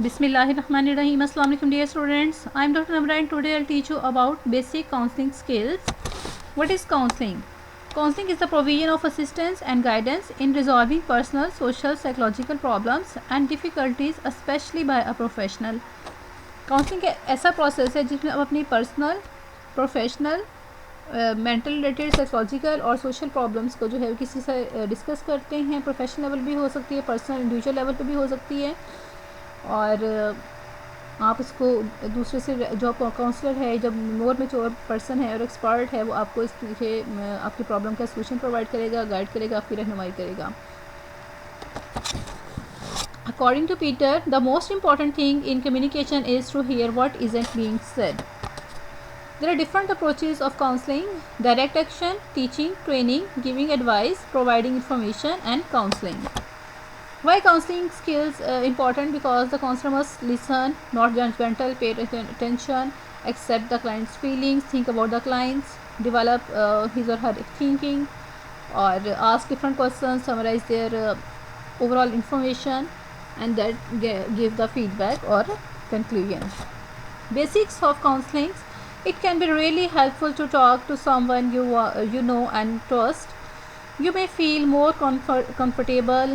Bismillahirrahmanirrahim. Assalamu alaikum dear students. I am Dr. Namra and today I'll teach you about basic counseling skills. What is counseling? Counseling is the provision of assistance and guidance in resolving personal, social, psychological problems and difficulties especially by a professional. Counselling ऐसा process है जिसमें आप अपनी personal, professional, mental related, psychological और social problems को जो है किसी से डिस्कस करते हैं. प्रोफेशनल लेवल भी हो सकती है, पर्सनल इंडिविजुअल लेवल पे भी हो सकती है. और आप इसको दूसरे से जो काउंसलर है, जब मोर मेच्योर पर्सन है और एक्सपर्ट है, वो आपको इसके आपकी प्रॉब्लम का सोल्यूशन प्रोवाइड करेगा, गाइड करेगा, आपकी रहनुमाई करेगा. According to Peter, the most important thing in communication is to hear what isn't being said. There are different approaches of counseling: direct action, teaching, training, giving advice, providing information, and counseling. Why counseling skills important? Because the counselor must listen, not judgmental, pay attention, accept the client's feelings, think about the clients, develop his or her thinking, or ask different questions, summarize their overall information, and that give the feedback or conclusion. Basics of counseling: it can be really helpful to talk to someone you know and trust. You may feel more comfortable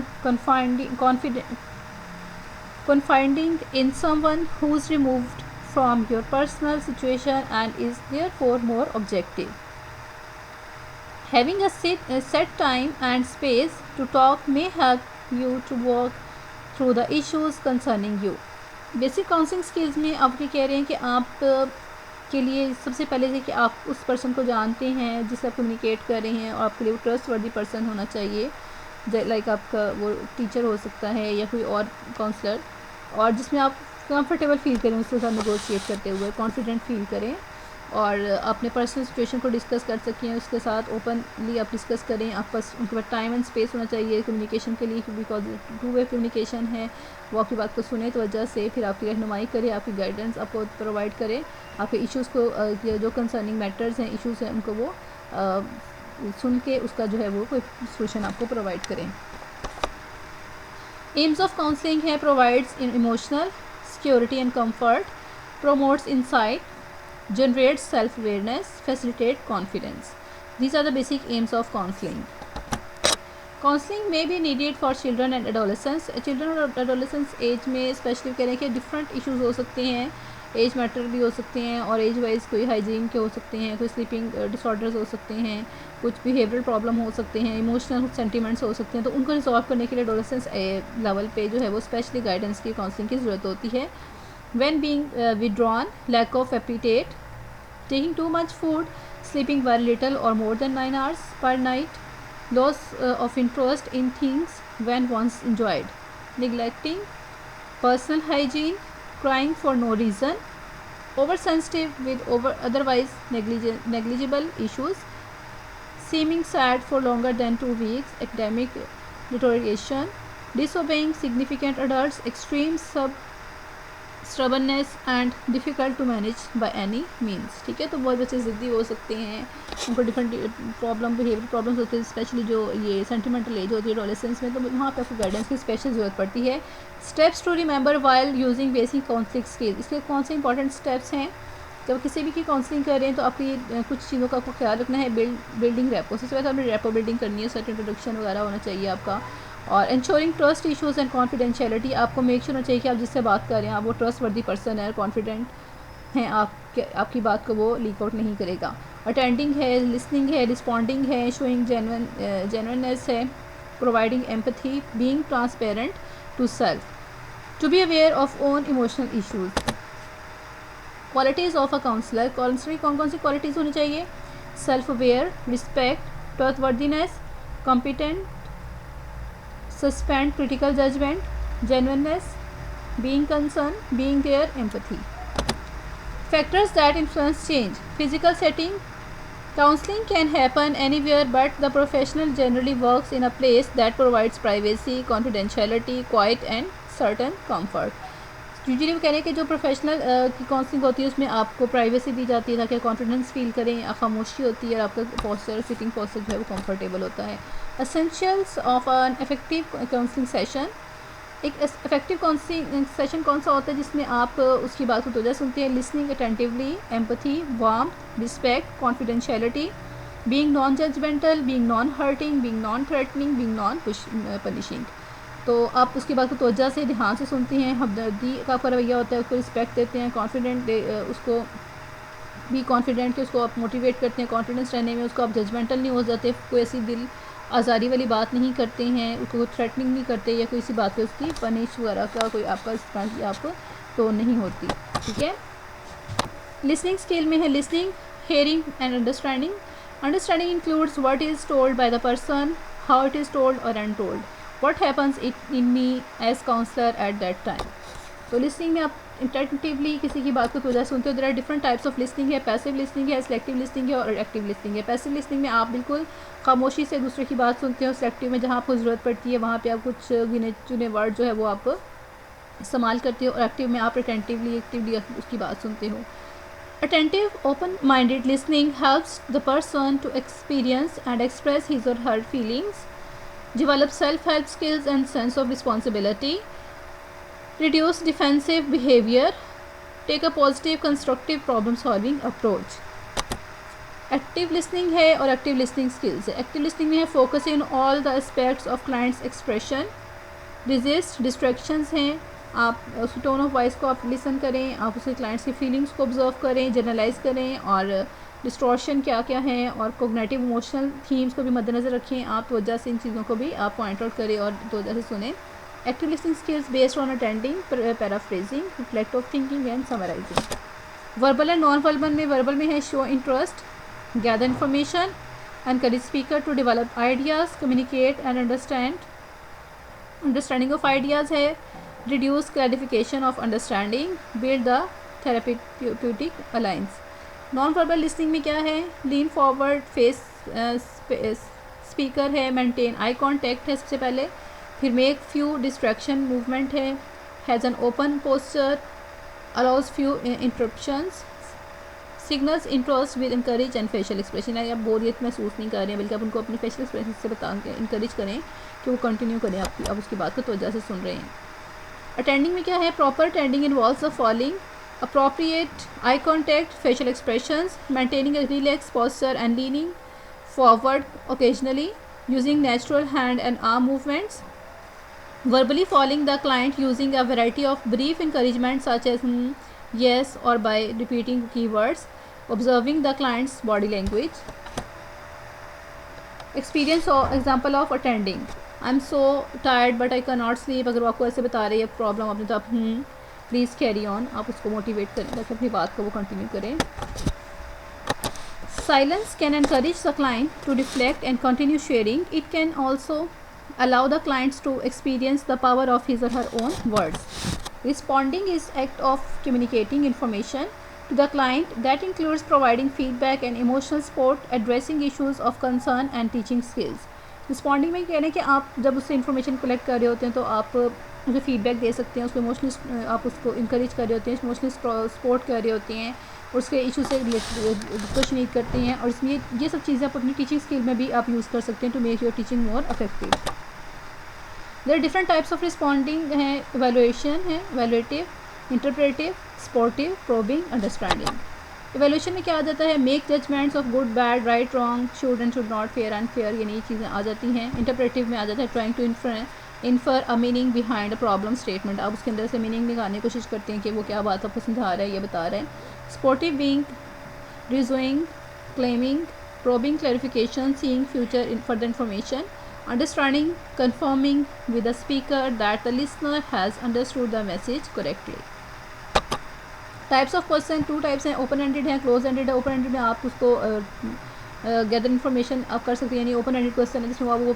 confiding in someone who's removed from your personal situation and is therefore more objective. Having a set time and space to talk may help you to work through the issues concerning you. Basic counselling skills में आप ये कह रहे हैं कि आप के लिए सबसे पहले से कि आप उस पर्सन को जानते हैं जिससे आप कम्युनिकेट कर रहे हैं, और आपके लिए वो ट्रस्ट वर्दी पर्सन होना चाहिए. लाइक आपका वो टीचर हो सकता है या कोई और काउंसलर, और जिसमें आप कंफर्टेबल फील करें, उसके साथ नेगोशिएट करते हुए कॉन्फिडेंट फील करें, और अपने पर्सनल सिचुएशन को डिस्कस कर सकें, उसके साथ ओपनली आप डिस्कस करें. आप पास उनके पास टाइम एंड स्पेस होना चाहिए कम्युनिकेशन के लिए, बिकॉज टू वे कम्युनिकेशन है. वो आपकी बात को सुने तो वजह से फिर आपकी रहनुमाई करे, आपकी गाइडेंस आपको प्रोवाइड करे, आपके इश्यूज़ को जो कंसर्निंग मैटर्स हैं, इश्यूज़ हैं, उनको वो सुन के उसका जो है वो कोई सोल्यूशन आपको प्रोवाइड करें. एम्स ऑफ काउंसलिंग है: provides emotional security and comfort, promotes insight, generates self-awareness, facilitate confidence. These are the basic aims of counseling. Counseling may be needed for children and adolescents. Children और adolescents as में specially कह रहे हैं कि different issues हो सकते हैं, as matter भी हो सकते हैं, और एज वाइज कोई हाइजीन के हो सकते हैं, कोई स्लीपिंग डिसऑर्डर्स हो सकते हैं, कुछ बिहेवियरल प्रॉब्लम हो सकते हैं, इमोशनल सेंटिमेंट्स हो सकते हैं. तो उनको रिजॉल्व करने के लिए एडोलेसेंस लेवल पे जो है वो स्पेशली गाइडेंस की काउंसलिंग की ज़रूरत होती है. When being withdrawn, lack of appetite, taking too much food, sleeping very little or more than 9 hours per night, loss of interest in things when once enjoyed, neglecting personal hygiene, crying for no reason, oversensitive with otherwise negligible issues, seeming sad for longer than 2 weeks, academic deterioration, disobeying significant adults, extreme stubbornness and difficult to manage by any means. ठीक है, तो बहुत बच्चे ज़िद्दी हो सकते हैं, उनको डिफरेंट प्रॉब्लम, बिहेवियर प्रॉब्लम्स होती है, स्पेशली जो ये सेंटिमेंटल एज होती है एडोलेसेंस में, तो वहाँ पे आपको गाइडेंस की स्पेशल ज़रूरत पड़ती है. Steps to remember while using basic counselling skills. इसके कौन से इंपॉर्टेंट स्टेप्स हैं? जब किसी भी की काउंसलिंग कर रहे हैं तो आपकी कुछ चीज़ों का आपको ख्याल रखना है. बिल्डिंग रेपो, सबसे पहले आपने रेपो बिल्डिंग करनी है, सर्टेन इंट्रोडक्शन वगैरह होना चाहिए आपका. और ensuring trust issues and confidentiality, आपको मेक श्योर होना चाहिए कि आप जिससे बात कर रहे हैं आप वो ट्रस्ट वर्दी पर्सन है, कॉन्फिडेंट हैं, आपकी बात को वो लीक आउट नहीं करेगा. अटेंडिंग है, लिसनिंग है, रिस्पॉन्डिंग है, शोइंग जेन्युइननेस है, providing empathy, being transparent to self, to be aware of own emotional issues. Qualities of a counsellor. Counsellor कौन कौन सी क्वालिटीज़ होनी चाहिए? Self aware, respect, trustworthiness, competent, suspend critical judgment, genuineness, being concerned, being there, empathy. Factors that influence change. Physical setting. Counseling can happen anywhere, but the professional generally works in a place that provides privacy, confidentiality, quiet and certain comfort. Usually वो कह रहे हैं कि जो professional की counselling होती है उसमें आपको प्राइवेसी दी जाती है ताकि कॉन्फिडेंस फील करें, खामोशी होती है, और आपका पोस्चर, सिटिंग पोस्चर जो है वो कंफर्टेबल होता है. Essentials of an effective counselling session. एक इफेक्टिव सेशन कौन सा होता है जिसमें आप उसकी बात को तवज्जो सुनते हैं? Listening attentively, empathy, warmth, respect, confidentiality, being non judgmental, being non hurting, being non threatening, being non punishing. तो आप उसकी बात को तवज्जो से ध्यान से सुनते हैं, हमदर्दी का आपका रवैया होता है, उसको रिस्पेक्ट देते हैं, कॉन्फिडेंट उसको भी कॉन्फिडेंट कि उसको आप मोटिवेट करते हैं कॉन्फिडेंस रहने में, उसको आप जजमेंटल नहीं हो जाते, कोई ऐसी दिल आज़ारी वाली बात नहीं करते हैं, उसको थ्रेटनिंग नहीं करते या कोई सी बात पे उसकी पनिश वगैरह का कोई आपका रिस्पॉन्स आपको तो नहीं होती। ठीक है। लिसनिंग स्किल में है listening, hearing and understanding. Understanding includes what is told by the person, how it is told और untold, what happens it in me as counsellor at that time. तो लिसनिंग में आप इंटेंटिवली किसी की बात को तवज्जो सुनते हो। There are different types of listening है, पैसिव लिसनिंग है, सिलेक्टिव लिसनिंग है और एक्टिव लिसनिंग है। पैसिव लिसनिंग में आप बिल्कुल खामोशी से दूसरे की बात सुनते हो। सिलेक्टिव में जहाँ आपको ज़रूरत पड़ती है वहाँ पे आप कुछ गिने चुने वर्ड जो है वो आप इस्तेमाल करते हो, और एक्टिव में आप अटेंटिवली एक्टिवली उसकी बात सुनते हो। Attentive, open-minded listening helps the person to experience and express his or her feelings, develop self-help skills and sense of responsibility, reduce defensive behavior, take a positive constructive problem solving approach. Active listening है और active listening skills है। Active listening में है focus in all the aspects of clients expression, resist distractions हैं, आप उसकी tone of voice को आप लिसन करें, आप उसके क्लाइंट्स की फीलिंग्स को ऑब्जर्व करें, जनरलाइज करें, और डिस्टॉर्शन क्या क्या है और कोग्निटिव इमोशनल थीम्स को भी मद्देनज़र रखें। आप तवज्जो से इन चीज़ों को भी आप पॉइंट आउट करें और तवज्जो से सुने। Active listening skills based on attending, paraphrasing, reflective thinking and summarising. Verbal and non verbal में वर्बल में है show interest, gather information, encourage speaker to develop ideas, communicate and understanding of ideas है, reduce clarification of understanding, build the therapeutic alliance। non-verbal listening में क्या है? lean forward, face speaker है, maintain eye contact है सबसे पहले, फिर make few distraction movement है, has an open posture, allows few interruptions, signals interest with encourage and facial expression. आप बोरियत महसूस नहीं कर रहे हैं बल्कि आप उनको अपने फेशियल एक्सप्रेशन से बता के इंकरेज करें कि वो कंटिन्यू करें आपकी, आप उसकी बात को तवज्जो से सुन रहे हैं। अटेंडिंग में क्या है? Proper attending involves the following: appropriate eye contact, facial expressions, maintaining a relax posture and leaning forward occasionally, using natural hand and arm movements, verbally following the client using a variety of brief encouragement such as yes or by repeating keywords, observing the client's body language. Experience or example of attending: I'm so tired but I cannot sleep। अगर वो आपको ऐसे बता रही है problem आपने, तो आप प्लीज़ कैरी ऑन, आप उसको मोटिवेट करें ताकि अपनी बात को वो कंटिन्यू करें। Silence can encourage the client to reflect and continue sharing. It can also allow the clients to experience the power of his or her own words. Responding is act of communicating information to the client that includes providing feedback and emotional support, addressing issues of concern and teaching skills. Responding में कह रहे हैं कि आप जब उससे information collect कर रहे होते हैं तो आप उसे फीडबैक दे सकते हैं, उसको इमोशनली आप उसको इंकरेज कर रहे होते हैं, इमोशनली सपोर्ट कर रहे होते हैं, उसके इशू से डिस्कशन करते हैं, और इसमें ये सब चीज़ें आप अपनी टीचिंग स्किल में भी आप यूज़ कर सकते हैं to make your teaching more effective. There different types of responding हैं। इवेलुएशन है, evaluative, interpretive, supportive, probing, understanding. Evaluation में क्या आ जाता है? Make judgements of good bad, right wrong, should and should not, fair unfair, ये नई चीज़ें आ जाती हैं। इंटरप्रेटिव में आ जाता है trying to infer a meaning behind a problem statement, आप उसके अंदर से मीनिंग निकालने की कोशिश करते हैं कि वो क्या बात आपको समझा रहा है, ये बता रहा है। Sportive being reasoning, claiming, probing clarification, seeing future further information, understanding, confirming with the speaker that the listener has understood the message correctly. Types of question, two types हैं, open ended है, close ended है। open ended में आप उसको gather information आप कर सकते हैं, यानी ओपन एंडेड क्वेश्चन है जिसमें वो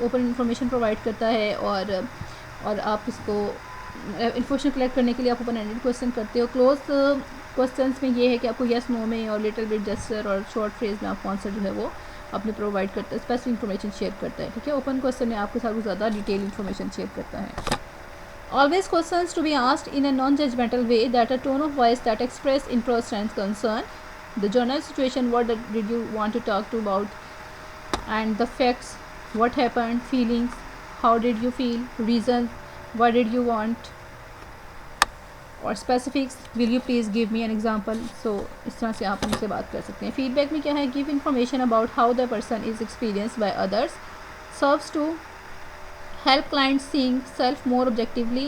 ओपन इन्फॉर्मेशन प्रोवाइड करता है, और आप उसको इन्फॉर्मेशन कलेक्ट करने के लिए आप ओपन एंडेड क्वेश्चन करते हो। क्लोज क्वेश्चंस में ये है कि आपको येस नो में और लिटिल बिट जेस्चर और शॉर्ट फ्रेज में आपको आंसर जो है वो अपने प्रोवाइड करता है, स्पेसिफिक इन्फॉर्मेशन शेयर करता है। ठीक है। ओपन क्वेश्चन में आपके साथ ज़्यादा डिटेल इन्फॉर्मेशन शेयर करता है। Always questions to be asked in a non judgmental way, that a tone of voice that express interest and concern, the general situation, what did you want to talk to about, and the facts, what happened, feelings, how did you feel, reason, what did you want, और specifics, will you please give me an example. So इस तरह से आप उनसे बात कर सकते हैं। फीडबैक में क्या है, give information about how the person is experience by others, serves to help clients seeing self more objectively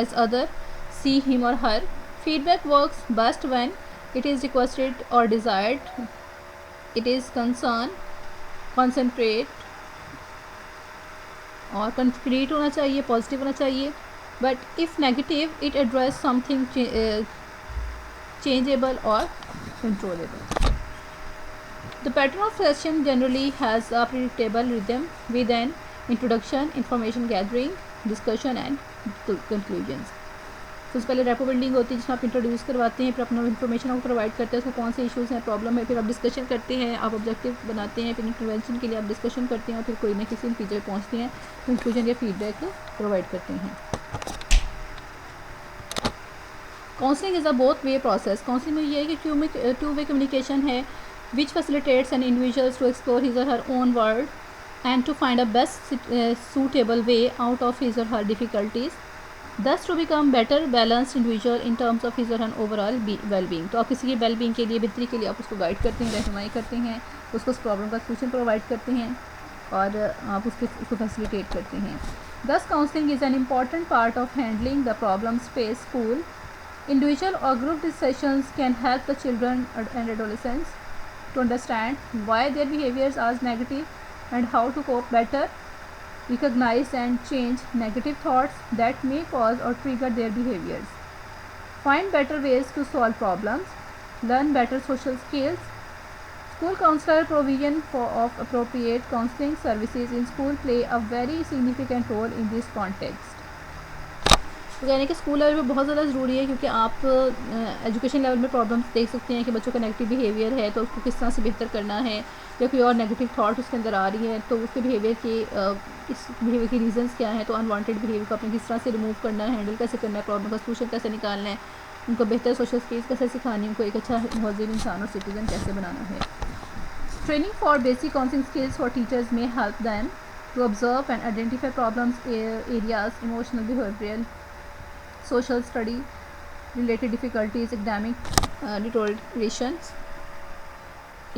as other see him or her. Feedback works best when it is requested or desired. It is concern, concentrate और concrete होना चाहिए, positive होना चाहिए. But if negative, it address something changeable or controllable. The pattern of session generally has a predictable rhythm with an introduction, information gathering, discussion and conclusions. सबसे पहले rapport building होती है जिसमें आप इंट्रोड्यूस करवाते हैं, फिर अपना इन्फॉर्मेशन आपको प्रोवाइड करते हैं, उसको कौन से इश्यूज़ हैं, प्रॉब्लम है, फिर आप डिस्कशन करते हैं, आप ऑब्जेक्टिव बनाते हैं, फिर इंटरवेंशन के लिए आप डिस्कशन करते हैं और फिर कोई ना किसी नतीजे पे पहुँचते हैं, कंक्लूजन या फीडबैक प्रोवाइड करते हैं. Counselling is a both way process. Counselling में ये है कि टू वे कम्युनिकेशन है which facilitates an individual to explore his or her own world and to find a best suitable way out of his or her difficulties, thus to become better balanced individual in terms of his or her overall well-being. तो आप किसी की well-being के लिए, बेहतरी के लिए आप उसको गाइड करते हैं, रहनुमाई करते हैं, उसको उस प्रॉब्लम का सोल्यूशन प्रोवाइड करते हैं और आप उसको फैसिलिटेट करते हैं. Thus counseling is an important part of handling the problems faced school. Individual or group sessions can help the children and adolescents to understand why their behaviors are negative and how to cope better, recognize and change negative thoughts that may cause or trigger their behaviors, find better ways to solve problems, learn better social skills. School counselor provision of appropriate counseling services in school play a very significant role in this context. तो यानी कि school level पे बहुत ज़्यादा ज़रूरी है, क्योंकि आप एजुकेशन लेवल में प्रॉब्लम्स देख सकते हैं कि बच्चों का नेगेटिव बिहेवियर है तो उसको किस तरह से बेहतर करना है, या कोई और नेगेटिव थॉट उसके अंदर आ रही है तो उसके बिहेवियर के इस बिहेवियर के रीजंस क्या हैं, तो अनवांटेड बिहेवियर को आपने किस तरह से रिमूव करना है, हैंडल कैसे करना है, प्रॉब्लम का सोल्यूशन कैसे निकालना है, उनको बेहतर सोशल स्किल्स कैसे सिखानी है, उनको एक अच्छा मौजूद इंसान और सिटीजन कैसे बनाना है. Training for basic counselling skills for teachers में help them to observe and identify problems areas, emotional, behavioural, social study related difficulties, academic deteriorations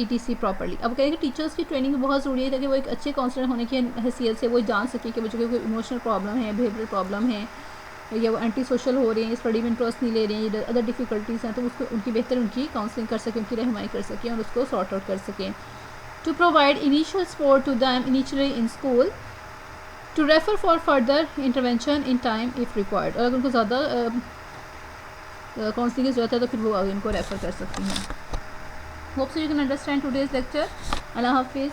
etc properly. अब कहेंगे टीचर्स की ट्रेनिंग बहुत ज़रूरी है ताकि वो एक अच्छे काउंसलर होने की हैसियत से वो जान सके कि बच्चों को कोई इमोशनल प्रॉब्लम है, बिहेवियरल प्रॉब्लम है, या वो एंटी सोशल हो रहे हैं, स्टडी में इंटरेस्ट नहीं ले रहे हैं, अदर डिफ़िकल्टीज़ हैं, तो उसको उनकी बेहतर उनकी काउंसलिंग कर सकें, उनकी रहनुमाई कर सकें और उसको सॉर्ट आउट कर सकें. To provide initial support to them initially in school, to refer for further intervention in time if required. अगर उनको ज़्यादा काउंसलिंग की ज़रूरत है तो फिर वो आगे उनको रेफ़र कर सकती हैं. Hope so you can understand today's lecture. अल्लाह हाफिज़.